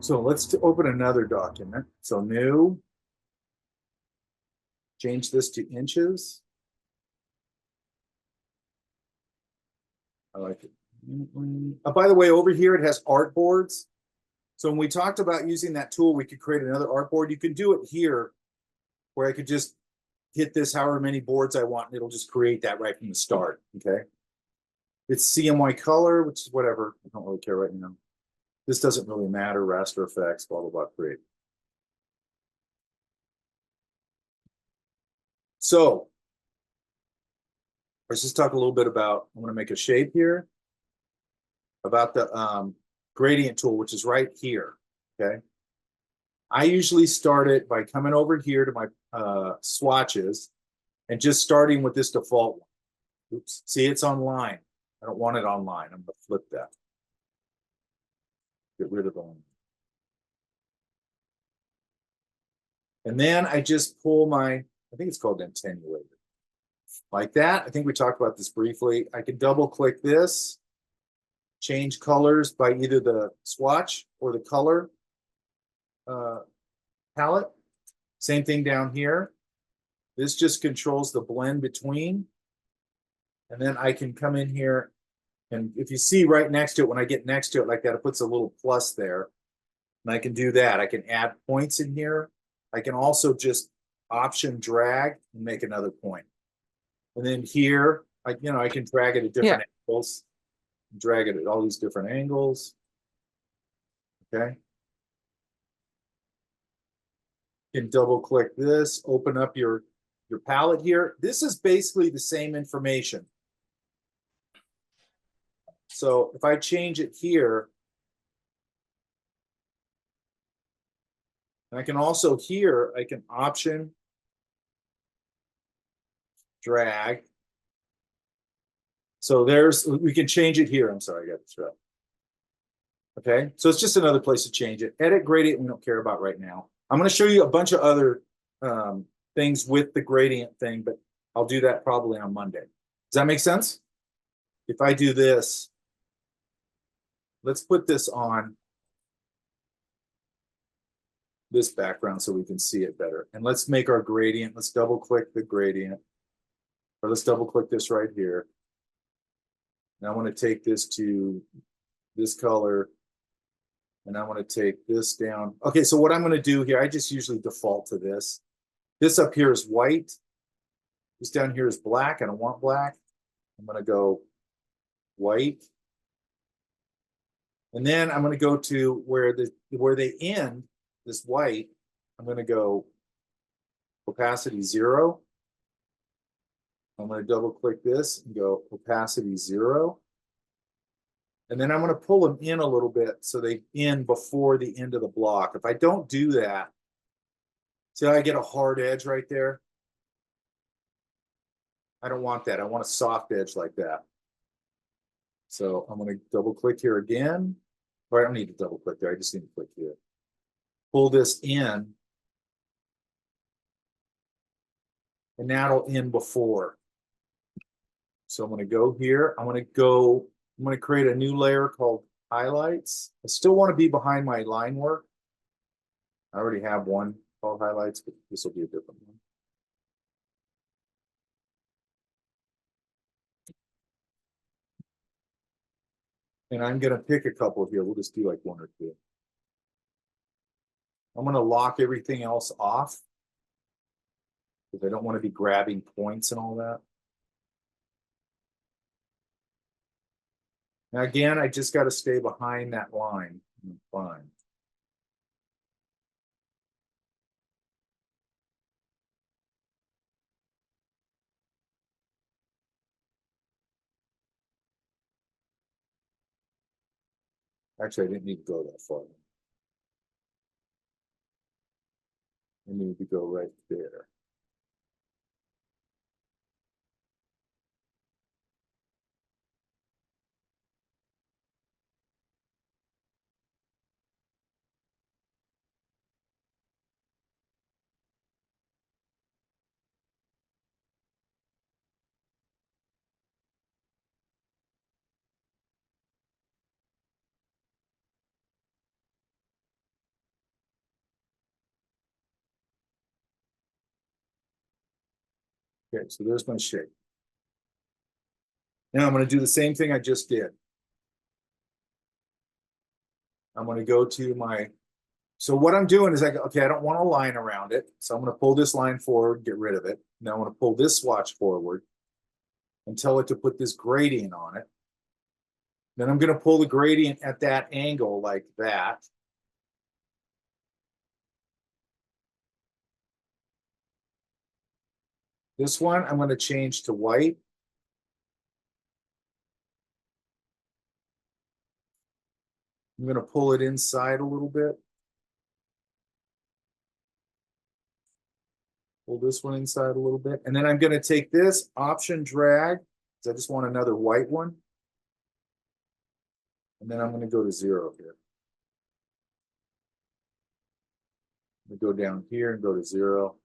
So let's open another document. So new, change this to inches. I like it. By the way, over here it has artboards. So when we talked about using that tool, we could create another artboard. You can do it here where I could just hit this however many boards I want, and it'll just create that right from the start, okay? It's CMY color, which is whatever. I don't really care right now. This doesn't really matter, raster effects, blah, blah, blah, create. So let's just talk a little bit about, I'm gonna make a shape here, about the gradient tool, which is right here, okay? I usually start it by coming over here to my swatches and just starting with this default one. Oops, see, it's online. I don't want it online. I'm gonna flip that. Get rid of them. And then I just pull my, I think it's called attenuator. Like that. I think we talked about this briefly. I can double click this, change colors by either the swatch or the color palette. Same thing down here. This just controls the blend between. And then I can come in here, and if you see right next to it, when I get next to it like that, it puts a little plus there. And I can do that. I can add points in here. I can also just option drag and make another point. And then here, I can drag it at different angles. Drag it at all these different angles. Okay. You can double click this, open up your palette here. This is basically the same information. So if I change it here, and I can also here, I can option drag. So we can change it here. I'm sorry, I got this right. Okay, so it's just another place to change it. Edit gradient, we don't care about right now. I'm going to show you a bunch of other things with the gradient thing, but I'll do that probably on Monday. Does that make sense? If I do this, let's put this on this background so we can see it better. And let's make our gradient. Let's double click the gradient. Or let's double click this right here. And I want to take this to this color. And I want to take this down. Okay, so what I'm going to do here, I just usually default to this. This up here is white. This down here is black. I don't want black. I'm going to go white. And then I'm going to go to where they end, this white. I'm going to go opacity 0. I'm going to double click this and go opacity 0. And then I'm going to pull them in a little bit so they end before the end of the block. If I don't do that, see how I get a hard edge right there? I don't want that. I want a soft edge like that. So I'm going to double click here again. Or I don't need to double click there. I just need to click here. Pull this in. And that'll end before. So I'm going to go here. I'm going to create a new layer called highlights. I still want to be behind my line work. I already have one called highlights, but this will be a different one. And I'm going to pick a couple here. We'll just do like 1 or 2. I'm going to lock everything else off because I don't want to be grabbing points and all that. Now again, I just got to stay behind that line. Fine. Actually, I didn't need to go that far. I need to go right there. Okay, so there's my shape. Now I'm going to do the same thing I just did. I'm going to go to my, so what I'm doing is okay, I don't want a line around it. So I'm going to pull this line forward, get rid of it. Now I'm going to pull this swatch forward and tell it to put this gradient on it. Then I'm going to pull the gradient at that angle like that. This one I'm going to change to white. I'm going to pull it inside a little bit. Pull this one inside a little bit. And then I'm going to take this option drag, because I just want another white one. And then I'm going to go to 0 here. I'm going to go down here and go to 0.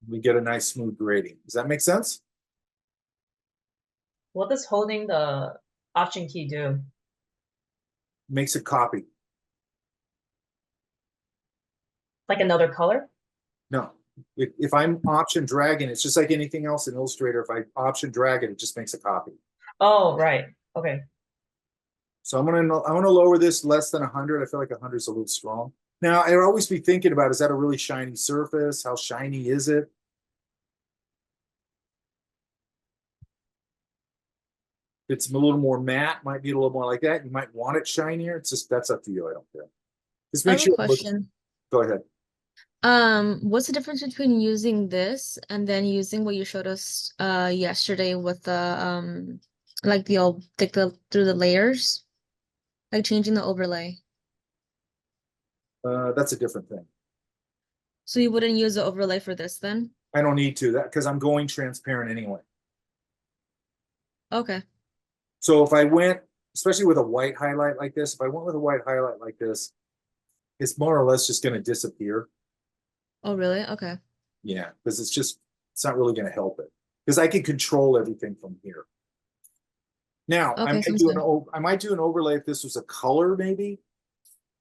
We get a nice smooth gradient. Does that make sense? What does holding the option key do? Makes a copy. Like another color? No, if I'm option dragging, it's just like anything else in Illustrator. If I option drag it, it just makes a copy. Oh, right. Okay. So I'm gonna lower this less than 100. I feel like 100 is a little strong. Now I'd always be thinking about, is that a really shiny surface? How shiny is it? If it's a little more matte, might be a little more like that. You might want it shinier. It's just, that's up to you. I don't care. Just I make have sure a question. Go ahead. What's the difference between using this and then using what you showed us yesterday with the like through the layers, like changing the overlay? That's a different thing. So you wouldn't use the overlay for this then? I don't need to, that because I'm going transparent anyway. Okay. So if I went, especially with a white highlight like this, if I went with a white highlight like this, it's more or less just going to disappear. Oh, really? Okay. Yeah, because it's not really going to help it. Because I can control everything from here. Now, Okay, sounds good. I might do an overlay if this was a color maybe,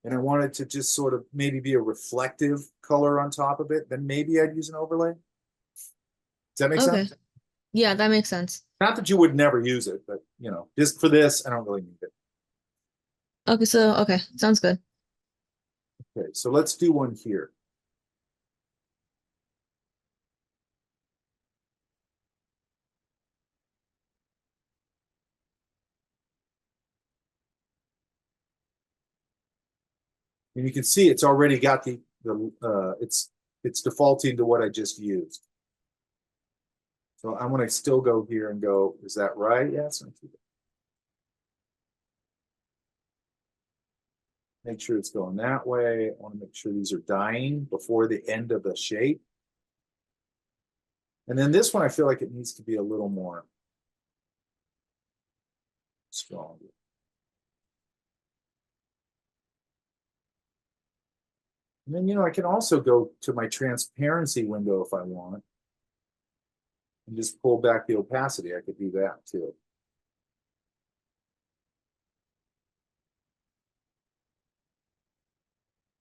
and I wanted to just sort of maybe be a reflective color on top of it, then maybe I'd use an overlay. Does that make Okay. sense? Yeah, that makes sense. Not that you would never use it, but you know, just for this, I don't really need it. Okay, so okay, sounds good. Okay, so let's do one here. And you can see it's already got it's defaulting to what I just used. So I'm going to still go here and go, is that right? Yes. Make sure it's going that way. I want to make sure these are dying before the end of the shape. And then this one, I feel like it needs to be a little more strong. And then, you know, I can also go to my transparency window if I want. And just pull back the opacity. I could do that too.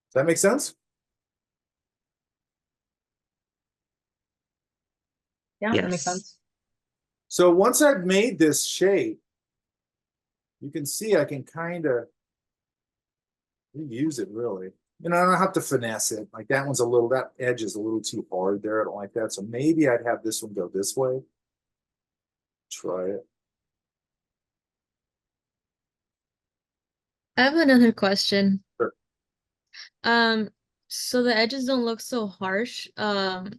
Does that make sense? Yeah, that makes sense. So once I've made this shape, you can see I can kind of reuse it really. You know, I don't have to finesse it. Like that one's that edge is a little too hard there. I don't like that. So maybe I'd have this one go this way. Try it. I have another question. Sure. So the edges don't look so harsh.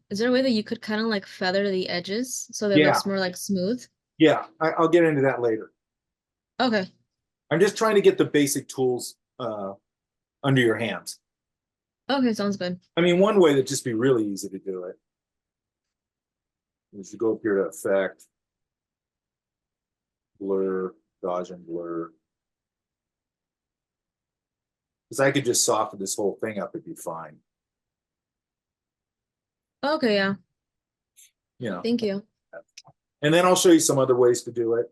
Is there a way that you could kind of like feather the edges so that it looks more like smooth? Yeah, I'll get into that later. Okay. I'm just trying to get the basic tools under your hands. Okay, sounds good. I mean, one way that'd just be really easy to do it is to go up here to Effect, Blur, Gaussian Blur. Because I could just soften this whole thing up, it'd be fine. Okay, yeah. You know. Thank you. And then I'll show you some other ways to do it.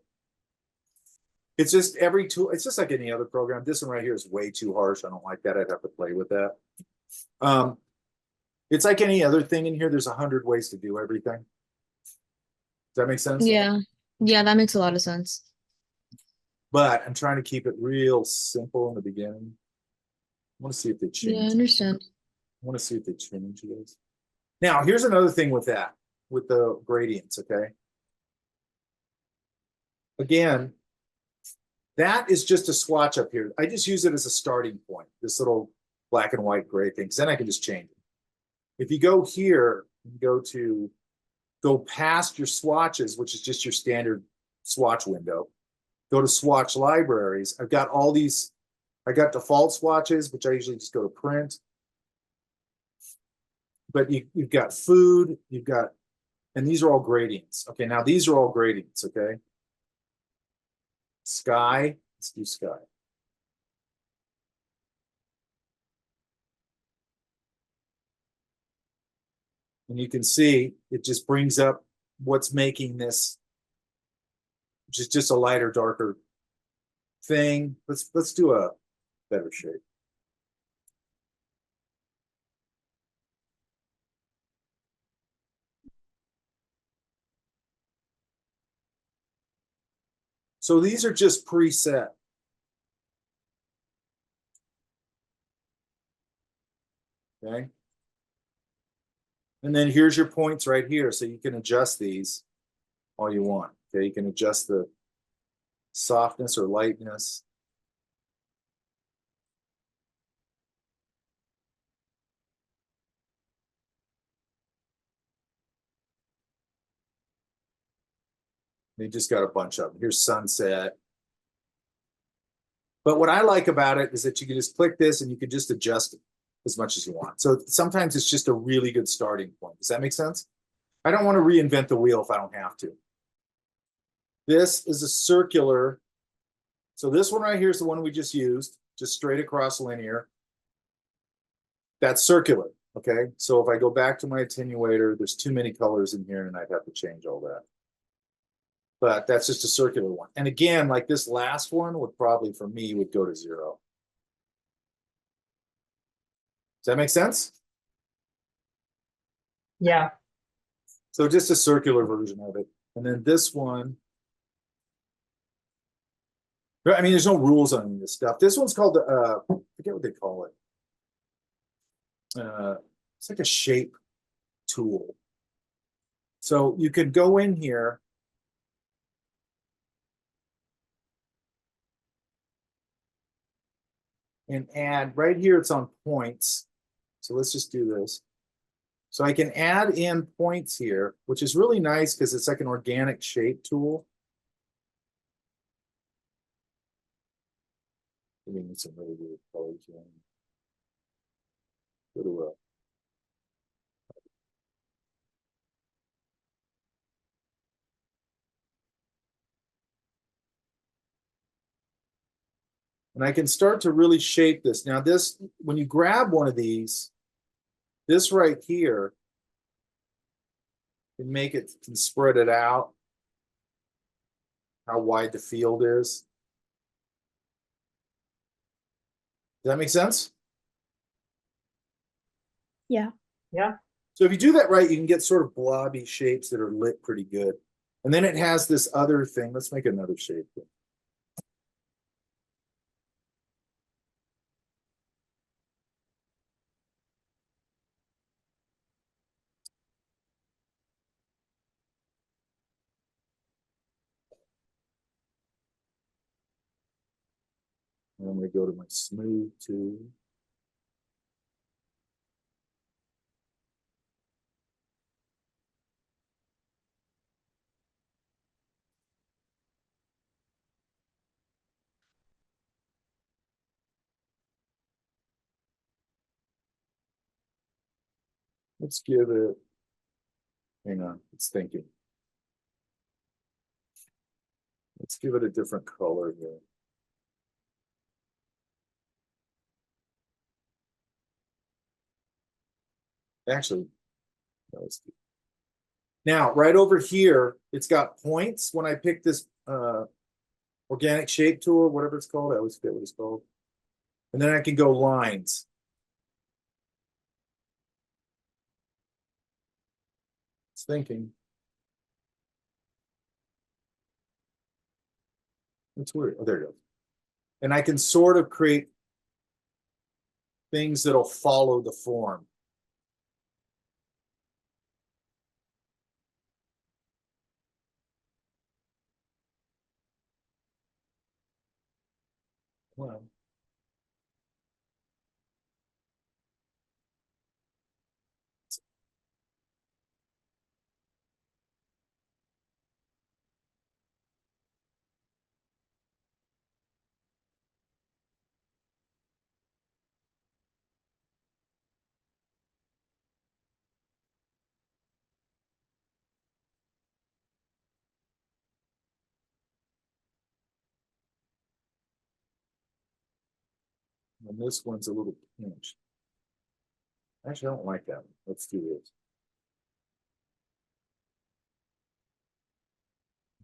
It's just every tool, it's just like any other program. This one right here is way too harsh. I don't like that. I'd have to play with that. It's like any other thing in here. There's 100 ways to do everything. Does that make sense? Yeah. Yeah, that makes a lot of sense. But I'm trying to keep it real simple in the beginning. I want to see if they Yeah, I change. understand. I want to see if they change this. Now, here's another thing with that, with the gradients, okay? Again, that is just a swatch up here. I just use it as a starting point, this little black and white gray thing, 'cause then I can just change it. If you go here and go past your swatches, which is just your standard swatch window, go to swatch libraries. I've got all these, I got default swatches, which I usually just go to print. But you've got food, you've got, and these are all gradients. Okay, now these are all gradients, okay? Sky, let's do sky. And you can see it just brings up what's making this, which is just a lighter, darker thing. Let's do a better shape. So these are just preset. Okay. And then here's your points right here. So you can adjust these all you want. Okay, you can adjust the softness or lightness. They just got a bunch of them. Here's sunset. But what I like about it is that you can just click this and you can just adjust it as much as you want. So sometimes it's just a really good starting point. Does that make sense? I don't want to reinvent the wheel if I don't have to. This is a circular. So this one right here is the one we just used, just straight across linear. That's circular, okay? So if I go back to my attenuator, there's too many colors in here and I'd have to change all that. But that's just a circular one. And again, like this last one would probably, for me, would go to 0. Does that make sense? Yeah. So just a circular version of it. And then this one, I mean, there's no rules on any of this stuff. This one's called, I forget what they call it. It's like a shape tool. So you could go in here and add, right here it's on points. So let's just do this. So I can add in points here, which is really nice because it's like an organic shape tool. I mean, it's some really weird colors here. Go to and I can start to really shape this. Now this, when you grab one of these, this right here can make it, can spread it out, how wide the field is. Does that make sense? Yeah. Yeah. So if you do that right, you can get sort of blobby shapes that are lit pretty good. And then it has this other thing. Let's make another shape. And I'm going to go to my smooth tool. Let's give it, hang on, it's thinking. Let's give it a different color here. Actually, no, let's do. Now, right over here, it's got points. When I pick this organic shape tool, whatever it's called. I always forget what it's called. And then I can go lines. It's thinking. It's weird. Oh, there you go. And I can sort of create things that'll follow the form. Well, and this one's a little pinched. Actually, I don't like that one. Let's do this.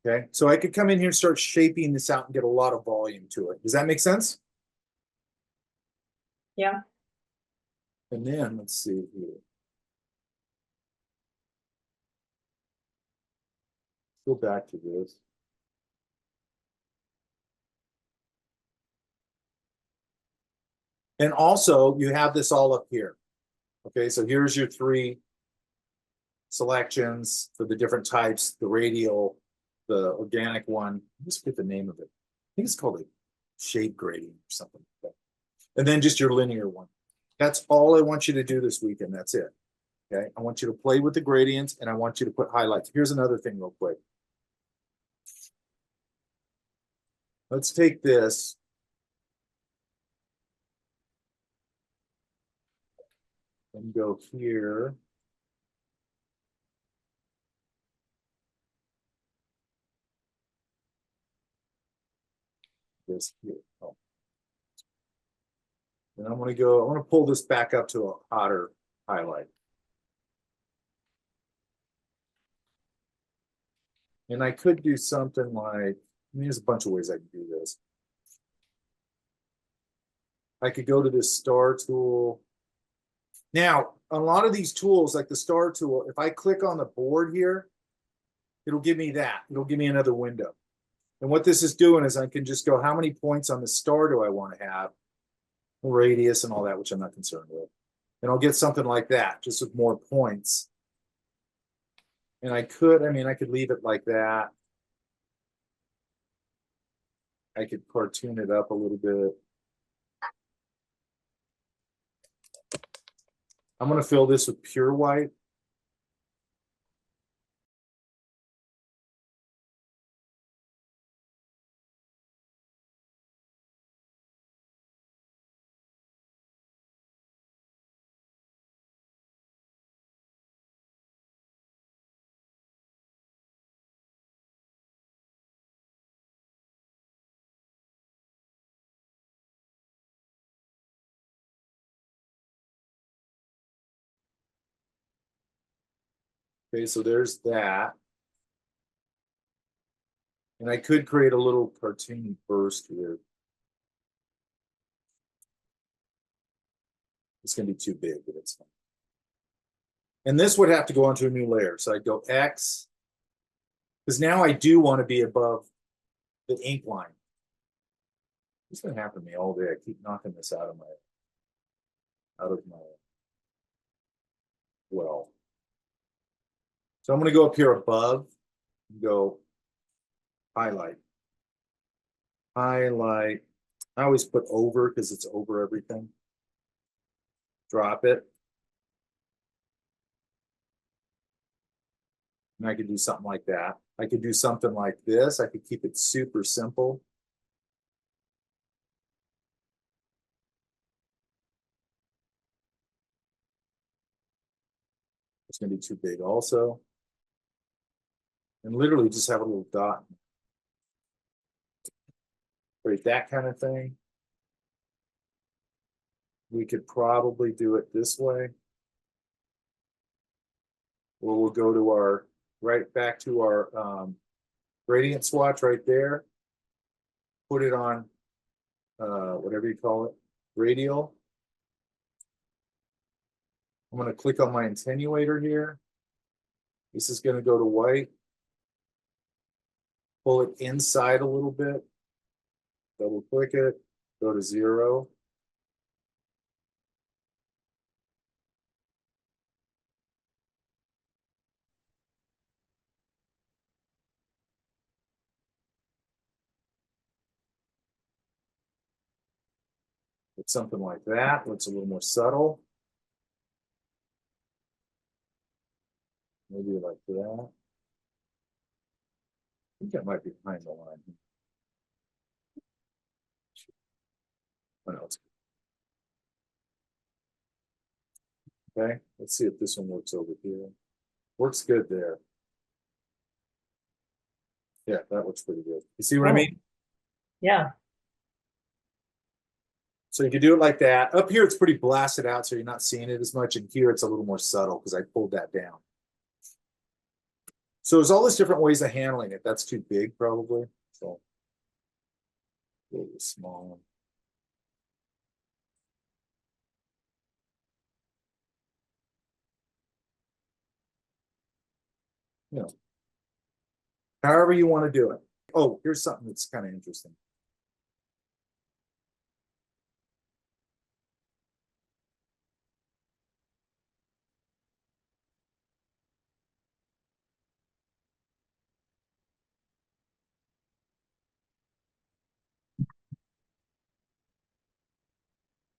Okay, so I could come in here and start shaping this out and get a lot of volume to it. Does that make sense? Yeah. And then let's see here. Go back to this. And also you have this all up here. Okay, so here's your 3 selections for the different types, the radial, the organic one. Let's get the name of it. I think it's called a shape gradient or something like that. And then just your linear one. That's all I want you to do this weekend. That's it. Okay, I want you to play with the gradients and I want you to put highlights. Here's another thing real quick. Let's take this. And go here. This here. Oh. And I'm going to pull this back up to a hotter highlight. And I could do something like, there's a bunch of ways I can do this. I could go to this star tool. Now, a lot of these tools, like the star tool, if I click on the board here, it'll give me that. It'll give me another window. And what this is doing is I can just go, how many points on the star do I want to have? Radius and all that, which I'm not concerned with. And I'll get something like that, just with more points. And I could leave it like that. I could cartoon it up a little bit. I'm going to fill this with pure white. Okay, so there's that. And I could create a little cartoon burst here. It's going to be too big, but it's fine. And this would have to go onto a new layer. So I'd go X, because now I do want to be above the ink line. It's going to happen to me all day. I keep knocking this out of my well. So I'm going to go up here above and go highlight. Highlight. I always put over because it's over everything. Drop it. And I could do something like that. I could do something like this. I could keep it super simple. It's going to be too big also. And literally just have a little dot. Create that kind of thing. We could probably do it this way. Or we'll go to our, right back to our gradient swatch right there. put it on whatever you call it, radial. I'm going to click on my attenuator here. This is going to go to white. Pull it inside a little bit. Double click it, go to 0. It's something like that. It's a little more subtle. Maybe like that. I think that might be behind the line. Oh, no, it's okay. Let's see if this one works over here. Works good there. Yeah, that looks pretty good. You see what I Oh. mean? Yeah. So you can do it like that. Up here, it's pretty blasted out, so you're not seeing it as much. And here, it's a little more subtle because I pulled that down. So there's all these different ways of handling it. That's too big, probably. So a little small. You know, however you want to do it. Oh, here's something that's kind of interesting.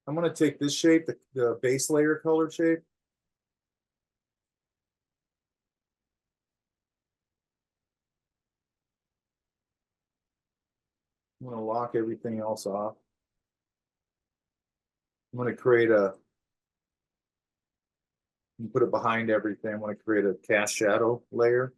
I'm going to take this shape, the base layer color shape. I'm going to lock everything else off. I'm going to create and put it behind everything. I'm going to create a cast shadow layer.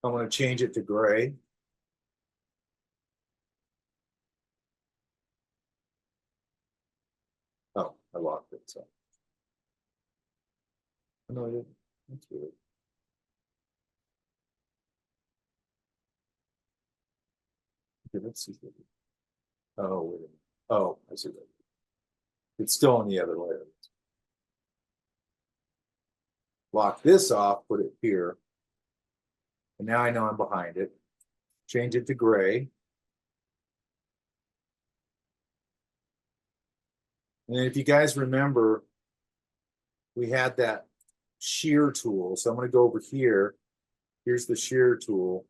I'm going to change it to gray. Oh, I locked it. So no, I didn't. That's weird. Okay, let's see. Oh, wait a minute. Oh, I see that. It's still on the other layer. Lock this off, put it here. And now I know I'm behind it. Change it to gray. And then if you guys remember, we had that shear tool. So I'm going to go over here. Here's the shear tool.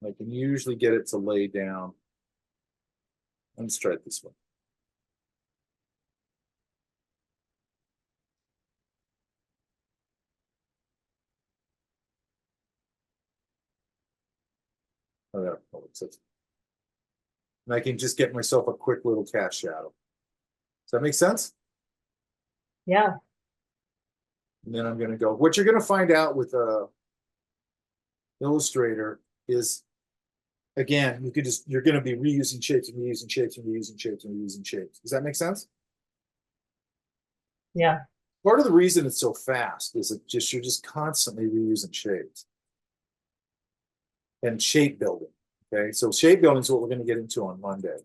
I can usually get it to lay down. Let's try it this way. Oh, yeah. Oh, it says. And I can just get myself a quick little cast shadow. Does that make sense? Yeah. And then I'm going to go. What you're going to find out with Illustrator is, again, you're going to be reusing shapes and reusing shapes and reusing shapes and reusing shapes. Does that make sense? Yeah. Part of the reason it's so fast is you're just constantly reusing shapes and shape building. Okay, so shape building is what we're going to get into on Monday.